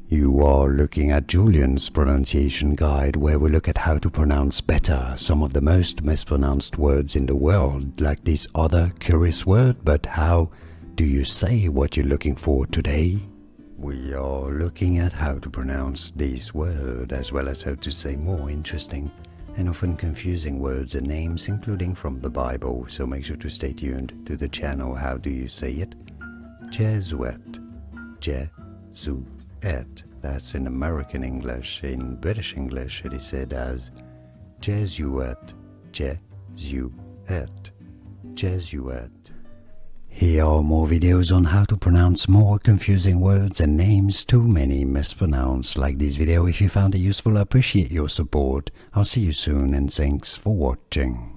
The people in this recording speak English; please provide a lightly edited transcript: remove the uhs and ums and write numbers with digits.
You are looking at Julian's pronunciation guide, where we look at how to pronounce better some of the most mispronounced words in the world, like this other curious word. But how do you say what you're looking for today? We are looking at how to pronounce this word, as well as how to say more interesting and often confusing words and names, including from the Bible. So make sure to stay tuned to the channel. How do you say it? Jesuit. Jesuit. That's in American English. In British English it is said as Jesuit. Jesuit. Jesuit. Here are more videos on how to pronounce more confusing words and names too many mispronounced. Like this video if you found it useful. I appreciate your support. I'll see you soon and thanks for watching.